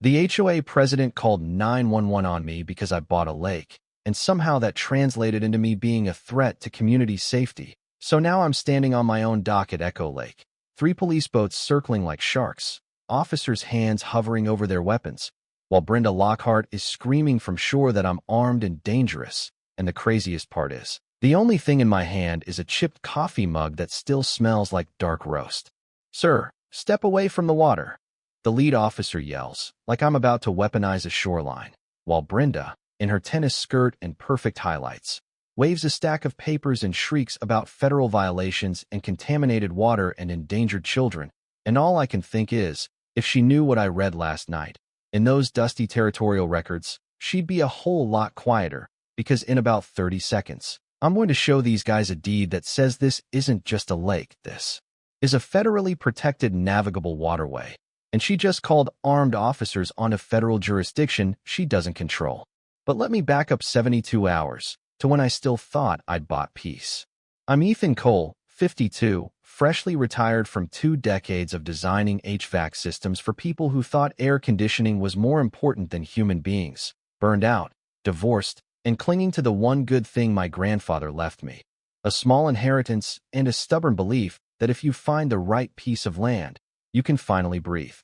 The HOA president called 911 on me because I bought a lake, and somehow that translated into me being a threat to community safety. So now I'm standing on my own dock at Echo Lake. 3 police boats circling like sharks, officers' hands hovering over their weapons, while Brenda Lockhart is screaming from shore that I'm armed and dangerous. And the craziest part is, the only thing in my hand is a chipped coffee mug that still smells like dark roast. "Sir, step away from the water," the lead officer yells, like I'm about to weaponize a shoreline, while Brenda, in her tennis skirt and perfect highlights, waves a stack of papers and shrieks about federal violations and contaminated water and endangered children. And all I can think is, if she knew what I read last night in those dusty territorial records, she'd be a whole lot quieter, because in about 30 seconds, I'm going to show these guys a deed that says this isn't just a lake, this is a federally protected navigable waterway, and she just called armed officers onto federal jurisdiction she doesn't control. But let me back up 72 hours, to when I still thought I'd bought peace. I'm Ethan Cole, 52, freshly retired from 2 decades of designing HVAC systems for people who thought air conditioning was more important than human beings, burned out, divorced, and clinging to the one good thing my grandfather left me: a small inheritance and a stubborn belief that if you find the right piece of land, you can finally breathe.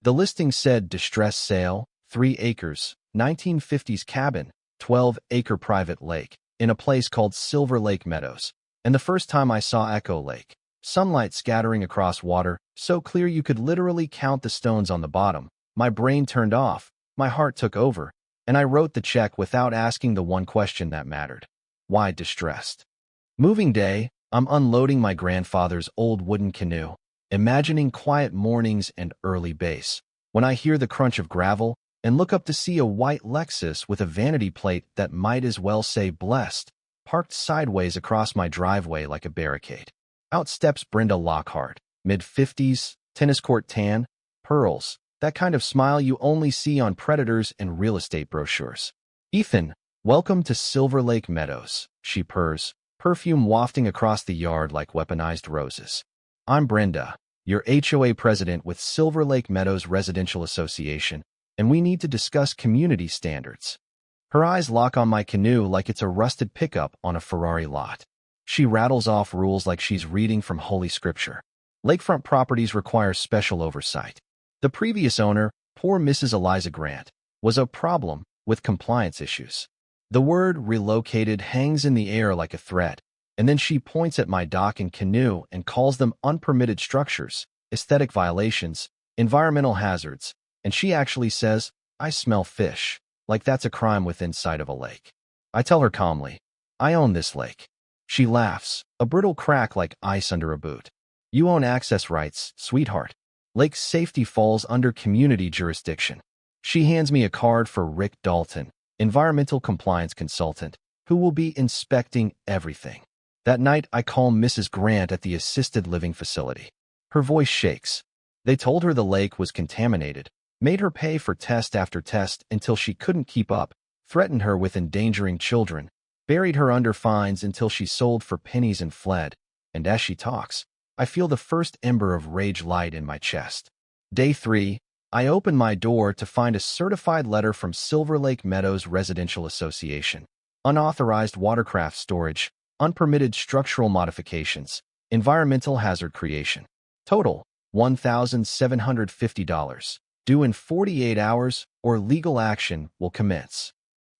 The listing said distress sale, 3 acres, 1950s cabin, 12-acre private lake, in a place called Silver Lake Meadows. And the first time I saw Echo Lake, sunlight scattering across water, so clear you could literally count the stones on the bottom, my brain turned off, my heart took over, and I wrote the check without asking the one question that mattered. Why distressed? Moving day, I'm unloading my grandfather's old wooden canoe, imagining quiet mornings and early bass, when I hear the crunch of gravel and look up to see a white Lexus with a vanity plate that might as well say blessed, parked sideways across my driveway like a barricade. Out steps Brenda Lockhart, mid-50s, tennis court tan, pearls, that kind of smile you only see on Predators and real estate brochures. "Ethan, welcome to Silver Lake Meadows," she purrs, perfume wafting across the yard like weaponized roses. "I'm Brenda, your HOA president with Silver Lake Meadows Residential Association, and we need to discuss community standards." Her eyes lock on my canoe like it's a rusted pickup on a Ferrari lot. She rattles off rules like she's reading from Holy Scripture. Lakefront properties require special oversight. The previous owner, poor Mrs. Eliza Grant, was a problem with compliance issues. The word relocated hangs in the air like a threat, and then she points at my dock and canoe and calls them unpermitted structures, aesthetic violations, environmental hazards, and she actually says, "I smell fish," like that's a crime within sight of a lake. I tell her calmly, "I own this lake." She laughs, a brittle crack like ice under a boot. "You own access rights, sweetheart. Lake safety falls under community jurisdiction." She hands me a card for Rick Dalton, environmental compliance consultant, who will be inspecting everything. That night, I call Mrs. Grant at the assisted living facility. Her voice shakes. They told her the lake was contaminated, made her pay for test after test until she couldn't keep up, threatened her with endangering children, buried her under fines until she sold for pennies and fled. And as she talks, I feel the first ember of rage light in my chest. Day 3, I open my door to find a certified letter from Silver Lake Meadows Residential Association. Unauthorized watercraft storage, unpermitted structural modifications, environmental hazard creation. Total, $1,750. Due in 48 hours or legal action will commence.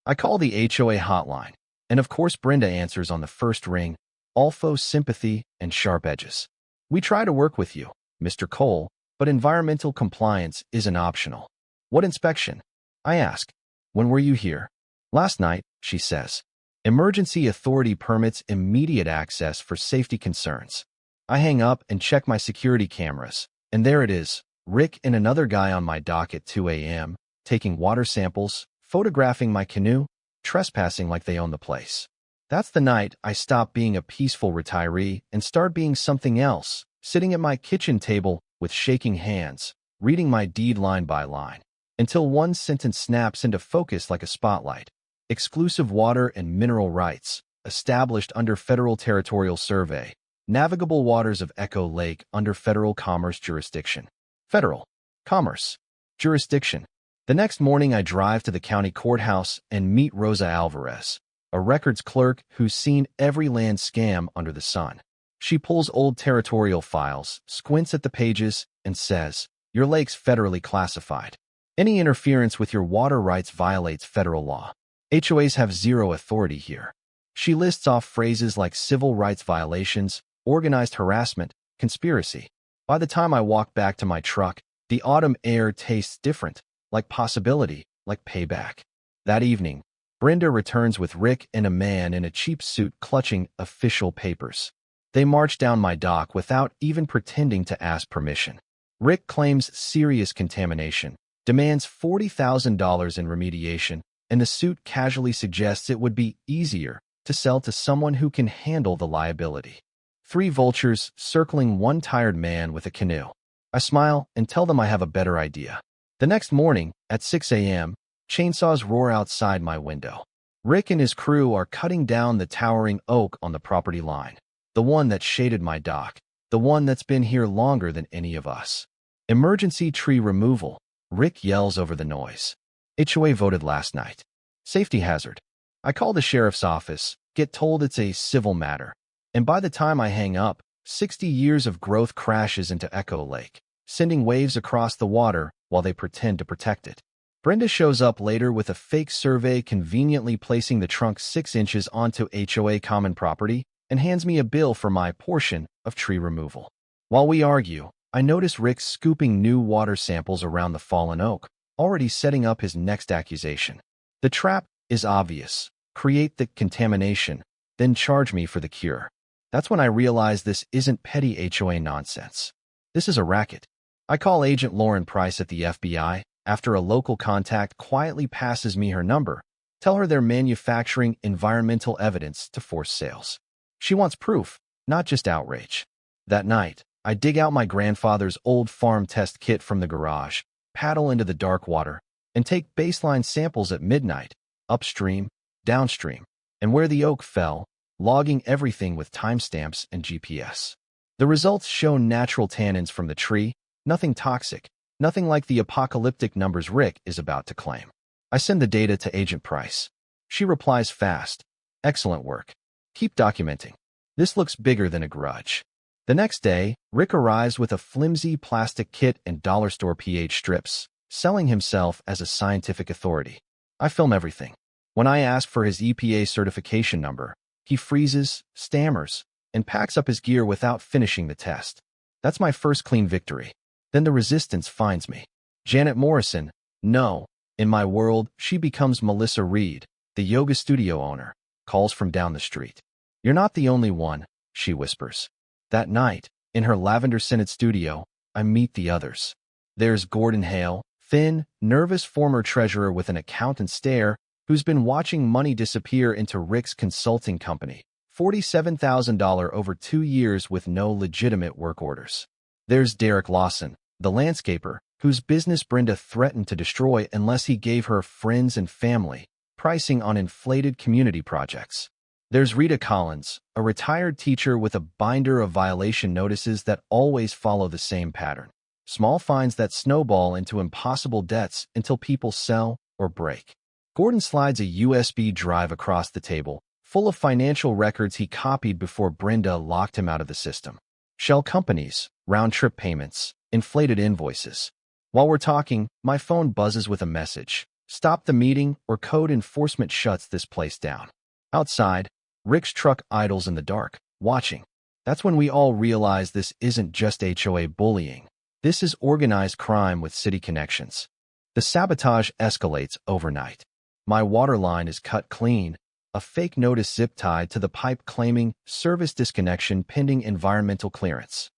I call the HOA hotline, and of course Brenda answers on the first ring, all faux sympathy and sharp edges. "We try to work with you, Mr. Cole, but environmental compliance isn't optional." "What inspection?" I ask. "When were you here?" "Last night," she says. "Emergency authority permits immediate access for safety concerns." I hang up and check my security cameras, and there it is, Rick and another guy on my dock at 2 a.m., taking water samples, photographing my canoe, trespassing like they own the place. That's the night I stop being a peaceful retiree and start being something else, sitting at my kitchen table with shaking hands, reading my deed line by line, until one sentence snaps into focus like a spotlight. Exclusive water and mineral rights, established under Federal Territorial Survey, navigable waters of Echo Lake under Federal Commerce Jurisdiction. Federal Commerce Jurisdiction. The next morning, I drive to the county courthouse and meet Rosa Alvarez, a records clerk who's seen every land scam under the sun. She pulls old territorial files, squints at the pages, and says, "Your lake's federally classified. Any interference with your water rights violates federal law. HOAs have zero authority here." She lists off phrases like civil rights violations, organized harassment, conspiracy. By the time I walk back to my truck, the autumn air tastes different, like possibility, like payback. That evening, Brenda returns with Rick and a man in a cheap suit clutching official papers. They march down my dock without even pretending to ask permission. Rick claims serious contamination, demands $40,000 in remediation, and the suit casually suggests it would be easier to sell to someone who can handle the liability. 3 vultures circling one tired man with a canoe. I smile and tell them I have a better idea. The next morning, at 6 a.m., chainsaws roar outside my window. Rick and his crew are cutting down the towering oak on the property line, the one that shaded my dock, the one that's been here longer than any of us. "Emergency tree removal," Rick yells over the noise. HOA voted last night. Safety hazard. I call the sheriff's office, get told it's a civil matter, and by the time I hang up, 60 years of growth crashes into Echo Lake, sending waves across the water while they pretend to protect it. Brenda shows up later with a fake survey conveniently placing the trunk 6 inches onto HOA common property and hands me a bill for my portion of tree removal. While we argue, I notice Rick scooping new water samples around the fallen oak, already setting up his next accusation. The trap is obvious. Create the contamination, then charge me for the cure. That's when I realize this isn't petty HOA nonsense. This is a racket. I call Agent Lauren Price at the FBI after a local contact quietly passes me her number, tell her they're manufacturing environmental evidence to force sales. She wants proof, not just outrage. That night, I dig out my grandfather's old farm test kit from the garage, paddle into the dark water, and take baseline samples at midnight, upstream, downstream, and where the oak fell, logging everything with timestamps and GPS. The results show natural tannins from the tree, nothing toxic, nothing like the apocalyptic numbers Rick is about to claim. I send the data to Agent Price. She replies fast, "Excellent work. Keep documenting. This looks bigger than a grudge." The next day, Rick arrives with a flimsy plastic kit and dollar store pH strips, selling himself as a scientific authority. I film everything. When I ask for his EPA certification number, he freezes, stammers, and packs up his gear without finishing the test. That's my first clean victory. Then the resistance finds me. Janet Morrison, no. In my world, she becomes Melissa Reed, the yoga studio owner, calls from down the street. "You're not the only one," she whispers. That night, in her lavender-scented studio, I meet the others. There's Gordon Hale, thin, nervous former treasurer with an accountant stare, who's been watching money disappear into Rick's consulting company, $47,000 over 2 years with no legitimate work orders. There's Derek Lawson, the landscaper, whose business Brenda threatened to destroy unless he gave her friends and family, pricing on inflated community projects. There's Rita Collins, a retired teacher with a binder of violation notices that always follow the same pattern. Small fines that snowball into impossible debts until people sell or break. Gordon slides a USB drive across the table, full of financial records he copied before Brenda locked him out of the system. Shell companies, round-trip payments, inflated invoices. While we're talking, my phone buzzes with a message. "Stop the meeting or code enforcement shuts this place down." Outside, Rick's truck idles in the dark, watching. That's when we all realize this isn't just HOA bullying. This is organized crime with city connections. The sabotage escalates overnight. My water line is cut clean, a fake notice zip-tied to the pipe claiming service disconnection pending environmental clearance.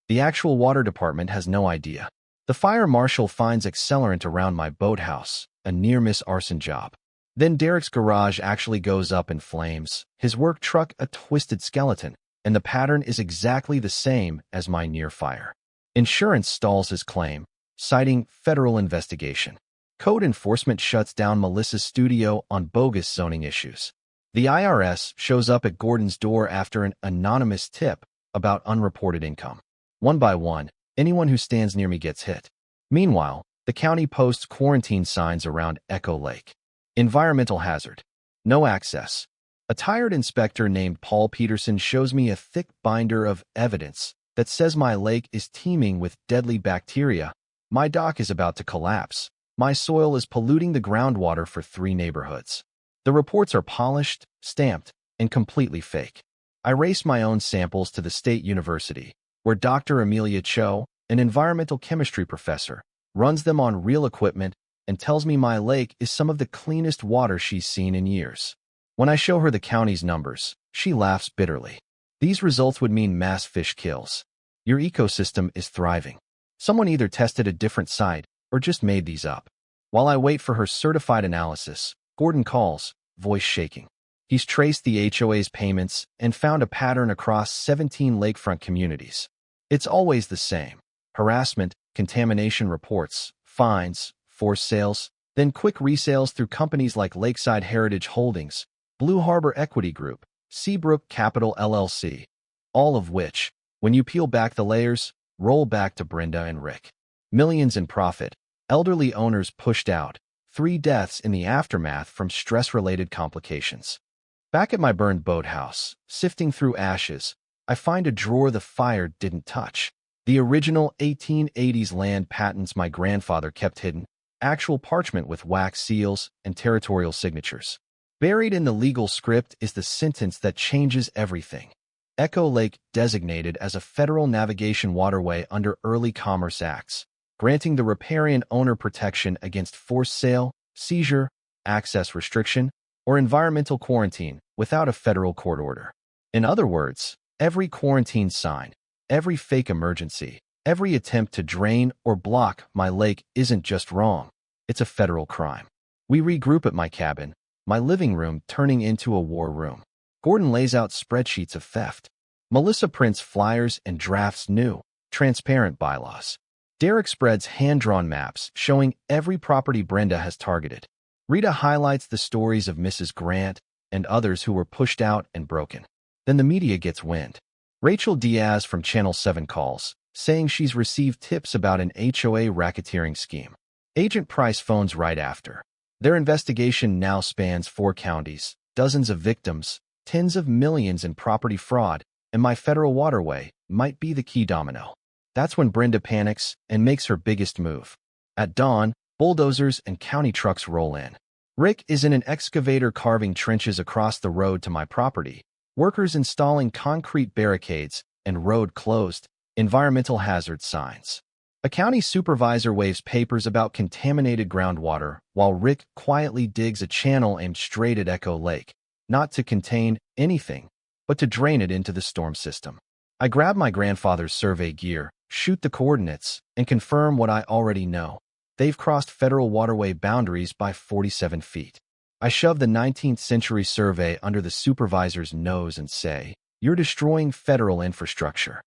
The actual water department has no idea. The fire marshal finds accelerant around my boathouse, a near-miss arson job. Then Derek's garage actually goes up in flames, his work truck a twisted skeleton, and the pattern is exactly the same as my near-fire. Insurance stalls his claim, citing federal investigation. Code enforcement shuts down Melissa's studio on bogus zoning issues. The IRS shows up at Gordon's door after an anonymous tip about unreported income. One by one, anyone who stands near me gets hit. Meanwhile, The county posts quarantine signs around Echo Lake. Environmental hazard. No access. A tired inspector named Paul Peterson shows me a thick binder of evidence that says my lake is teeming with deadly bacteria. My dock is about to collapse. My soil is polluting the groundwater for 3 neighborhoods. The reports are polished, stamped, and completely fake. I race my own samples to the state university, where Dr. Amelia Cho, an environmental chemistry professor, runs them on real equipment and tells me my lake is some of the cleanest water she's seen in years. When I show her the county's numbers, she laughs bitterly. These results would mean mass fish kills. Your ecosystem is thriving. Someone either tested a different site or just made these up. While I wait for her certified analysis, Gordon calls, voice shaking. He's traced the HOA's payments and found a pattern across 17 lakefront communities. It's always the same. Harassment, contamination reports, fines, forced sales, then quick resales through companies like Lakeside Heritage Holdings, Blue Harbor Equity Group, Seabrook Capital LLC. All of which, when you peel back the layers, roll back to Brenda and Rick. Millions in profit, elderly owners pushed out, 3 deaths in the aftermath from stress-related complications. Back at my burned boathouse, sifting through ashes, I find a drawer the fire didn't touch. The original 1880s land patents my grandfather kept hidden, actual parchment with wax seals and territorial signatures. Buried in the legal script is the sentence that changes everything. Echo Lake designated as a federal navigation waterway under Early Commerce Acts, granting the riparian owner protection against forced sale, seizure, access restriction, or environmental quarantine without a federal court order. In other words, every quarantine sign, every fake emergency, every attempt to drain or block my lake isn't just wrong, it's a federal crime. We regroup at my cabin, my living room turning into a war room. Gordon lays out spreadsheets of theft. Melissa prints flyers and drafts new, transparent bylaws. Derek spreads hand-drawn maps showing every property Brenda has targeted. Rita highlights the stories of Mrs. Grant and others who were pushed out and broken. Then the media gets wind. Rachel Diaz from Channel 7 calls, saying she's received tips about an HOA racketeering scheme. Agent Price phones right after. Their investigation now spans 4 counties, dozens of victims, tens of millions in property fraud, and my federal waterway might be the key domino. That's when Brenda panics and makes her biggest move. At dawn, bulldozers and county trucks roll in. Rick is in an excavator carving trenches across the road to my property, workers installing concrete barricades and road closed, environmental hazard signs. A county supervisor waves papers about contaminated groundwater while Rick quietly digs a channel aimed straight at Echo Lake, not to contain anything, but to drain it into the storm system. I grab my grandfather's survey gear, shoot the coordinates, and confirm what I already know. They've crossed federal waterway boundaries by 47 feet. I shove the 19th century survey under the supervisor's nose and say, "You're destroying federal infrastructure."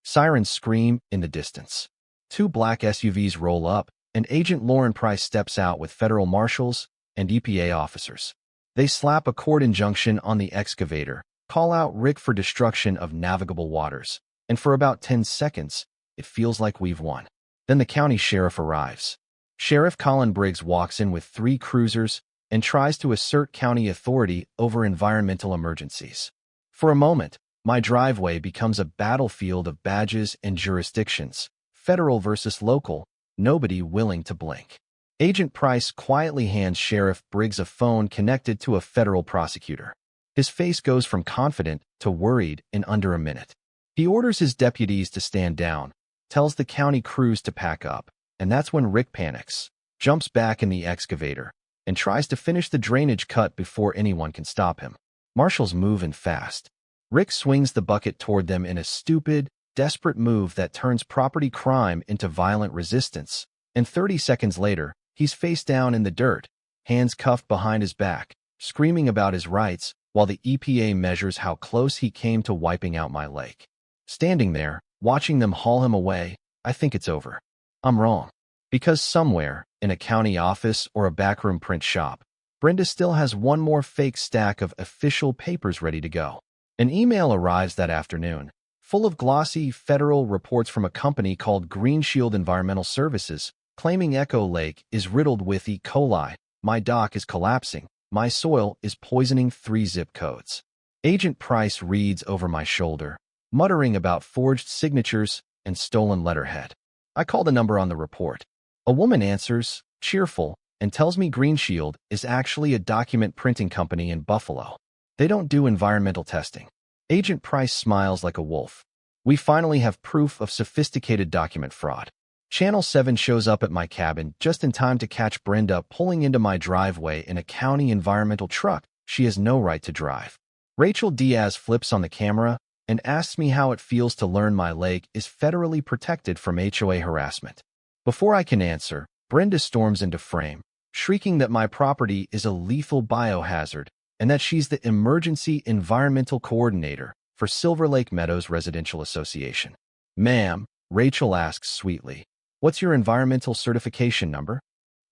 Sirens scream in the distance. 2 black SUVs roll up, and Agent Lauren Price steps out with federal marshals and EPA officers. They slap a court injunction on the excavator, call out Rick for destruction of navigable waters, and for about 10 seconds, it feels like we've won. Then the county sheriff arrives. Sheriff Colin Briggs walks in with 3 cruisers and tries to assert county authority over environmental emergencies. For a moment, my driveway becomes a battlefield of badges and jurisdictions, federal versus local, nobody willing to blink. Agent Price quietly hands Sheriff Briggs a phone connected to a federal prosecutor. His face goes from confident to worried in under a minute. He orders his deputies to stand down, tells the county crews to pack up, and that's when Rick panics, jumps back in the excavator, and tries to finish the drainage cut before anyone can stop him. Marshals move in fast. Rick swings the bucket toward them in a stupid, desperate move that turns property crime into violent resistance, and 30 seconds later, he's face down in the dirt, hands cuffed behind his back, screaming about his rights, while the EPA measures how close he came to wiping out my lake. Standing there, watching them haul him away, I think it's over. I'm wrong. Because somewhere, in a county office or a backroom print shop, Brenda still has one more fake stack of official papers ready to go. An email arrives that afternoon, full of glossy federal reports from a company called Green Shield Environmental Services, claiming Echo Lake is riddled with E. coli, my dock is collapsing, my soil is poisoning 3 zip codes. Agent Price reads over my shoulder, muttering about forged signatures and stolen letterhead. I call the number on the report. A woman answers, cheerful, and tells me Green Shield is actually a document printing company in Buffalo. They don't do environmental testing. Agent Price smiles like a wolf. We finally have proof of sophisticated document fraud. Channel 7 shows up at my cabin just in time to catch Brenda pulling into my driveway in a county environmental truck she has no right to drive. Rachel Diaz flips on the camera and asks me how it feels to learn my lake is federally protected from HOA harassment. Before I can answer, Brenda storms into frame, shrieking that my property is a lethal biohazard and that she's the emergency environmental coordinator for Silver Lake Meadows Residential Association. Ma'am, Rachel asks sweetly, what's your environmental certification number?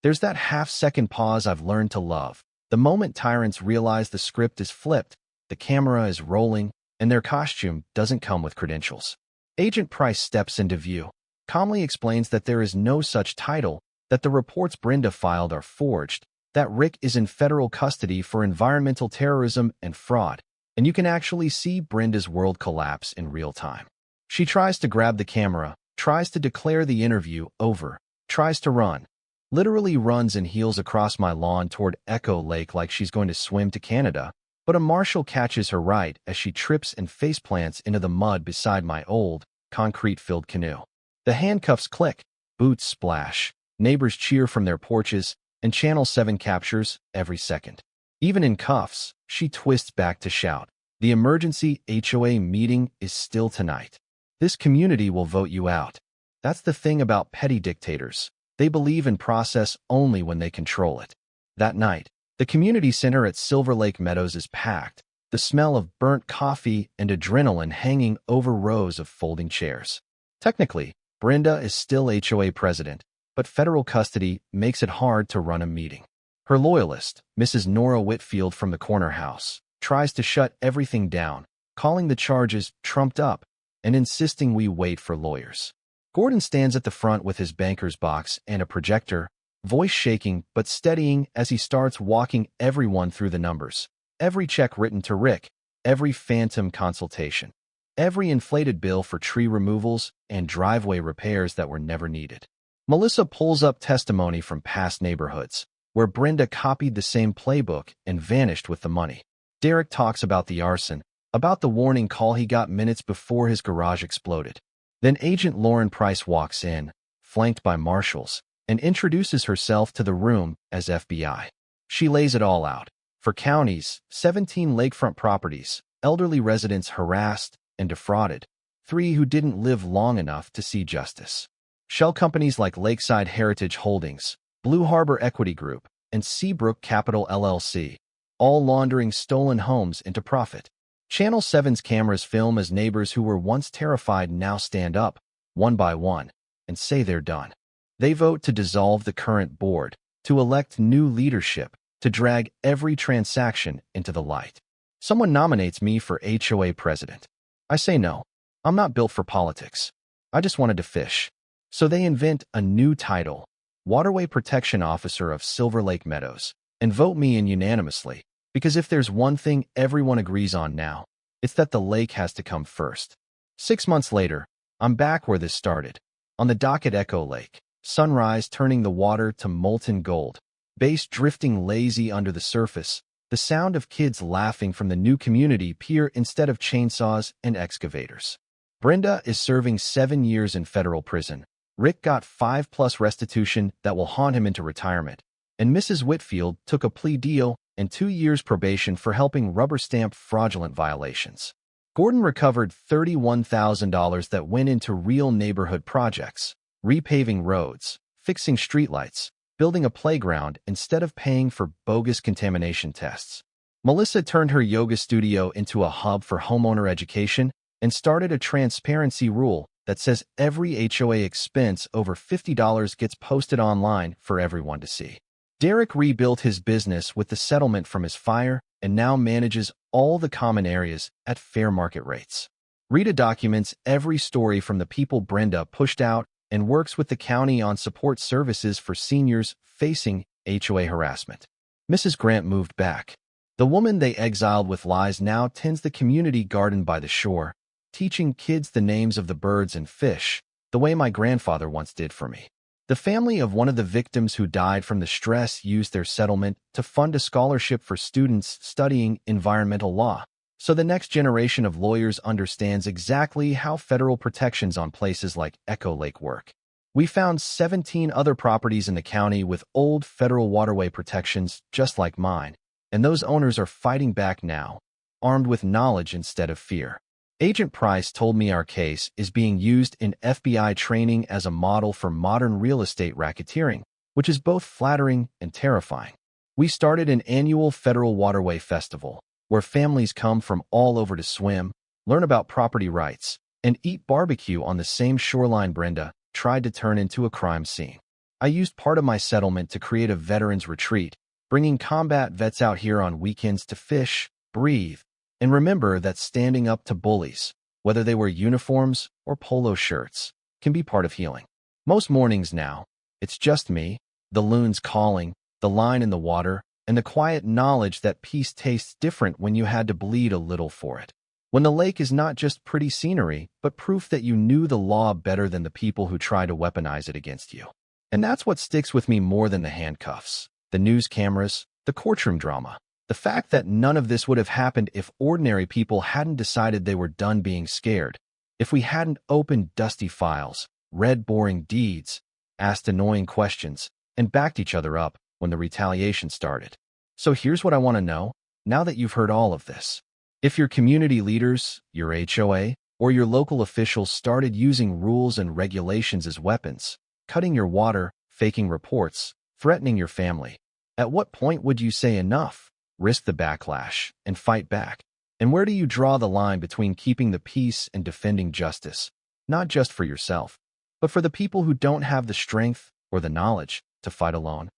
There's that half-second pause I've learned to love. The moment tyrants realize the script is flipped, the camera is rolling, and their costume doesn't come with credentials. Agent Price steps into view, calmly explains that there is no such title, that the reports Brenda filed are forged, that Rick is in federal custody for environmental terrorism and fraud, and you can actually see Brenda's world collapse in real time. She tries to grab the camera, tries to declare the interview over, tries to run, literally runs and heels across my lawn toward Echo Lake like she's going to swim to Canada, but a marshal catches her right as she trips and faceplants into the mud beside my old, concrete-filled canoe. The handcuffs click, boots splash, neighbors cheer from their porches, and Channel 7 captures every second. Even in cuffs, she twists back to shout, the emergency HOA meeting is still tonight. This community will vote you out. That's the thing about petty dictators. They believe in process only when they control it. That night, the community center at Silver Lake Meadows is packed, the smell of burnt coffee and adrenaline hanging over rows of folding chairs. Technically, Brenda is still HOA president, but federal custody makes it hard to run a meeting. Her loyalist, Mrs. Nora Whitfield from the corner house, tries to shut everything down, calling the charges trumped up and insisting we wait for lawyers. Gordon stands at the front with his banker's box and a projector, voice shaking but steadying as he starts walking everyone through the numbers. Every check written to Rick, every phantom consultation, every inflated bill for tree removals and driveway repairs that were never needed. Melissa pulls up testimony from past neighborhoods, where Brenda copied the same playbook and vanished with the money. Derek talks about the arson, about the warning call he got minutes before his garage exploded. Then Agent Lauren Price walks in, flanked by marshals, and introduces herself to the room as FBI. She lays it all out. For counties, 17 lakefront properties, elderly residents harassed and defrauded, 3 who didn't live long enough to see justice. Shell companies like Lakeside Heritage Holdings, Blue Harbor Equity Group, and Seabrook Capital LLC, all laundering stolen homes into profit. Channel 7's cameras film as neighbors who were once terrified now stand up, one by one, and say they're done. They vote to dissolve the current board, to elect new leadership, to drag every transaction into the light. Someone nominates me for HOA president. I say no. I'm not built for politics. I just wanted to fish. So they invent a new title, Waterway Protection Officer of Silver Lake Meadows, and vote me in unanimously, because if there's one thing everyone agrees on now, it's that the lake has to come first. 6 months later, I'm back where this started, on the dock at Echo Lake, sunrise turning the water to molten gold, base drifting lazy under the surface, the sound of kids laughing from the new community pier instead of chainsaws and excavators. Brenda is serving 7 years in federal prison. Rick got 5+ restitution that will haunt him into retirement, and Mrs. Whitfield took a plea deal and 2 years probation for helping rubber stamp fraudulent violations. Gordon recovered $31,000 that went into real neighborhood projects, repaving roads, fixing streetlights, building a playground instead of paying for bogus contamination tests. Melissa turned her yoga studio into a hub for homeowner education and started a transparency rule that says every HOA expense over $50 gets posted online for everyone to see. Derek rebuilt his business with the settlement from his fire and now manages all the common areas at fair market rates. Rita documents every story from the people Brenda pushed out and works with the county on support services for seniors facing HOA harassment. Mrs. Grant moved back. The woman they exiled with lies now tends the community garden by the shore, teaching kids the names of the birds and fish, the way my grandfather once did for me. The family of one of the victims who died from the stress used their settlement to fund a scholarship for students studying environmental law, so the next generation of lawyers understands exactly how federal protections on places like Echo Lake work. We found 17 other properties in the county with old federal waterway protections just like mine, and those owners are fighting back now, armed with knowledge instead of fear. Agent Price told me our case is being used in FBI training as a model for modern real estate racketeering, which is both flattering and terrifying. We started an annual federal waterway festival, where families come from all over to swim, learn about property rights, and eat barbecue on the same shoreline Brenda tried to turn into a crime scene. I used part of my settlement to create a veterans retreat, bringing combat vets out here on weekends to fish, breathe, and remember that standing up to bullies, whether they wear uniforms or polo shirts, can be part of healing. Most mornings now, it's just me, the loons calling, the line in the water, and the quiet knowledge that peace tastes different when you had to bleed a little for it. When the lake is not just pretty scenery, but proof that you knew the law better than the people who try to weaponize it against you. And that's what sticks with me more than the handcuffs, the news cameras, the courtroom drama. The fact that none of this would have happened if ordinary people hadn't decided they were done being scared, if we hadn't opened dusty files, read boring deeds, asked annoying questions, and backed each other up when the retaliation started. So here's what I want to know, now that you've heard all of this. If your community leaders, your HOA, or your local officials started using rules and regulations as weapons, cutting your water, faking reports, threatening your family, at what point would you say enough, risk the backlash, and fight back? And where do you draw the line between keeping the peace and defending justice, not just for yourself, but for the people who don't have the strength or the knowledge to fight alone?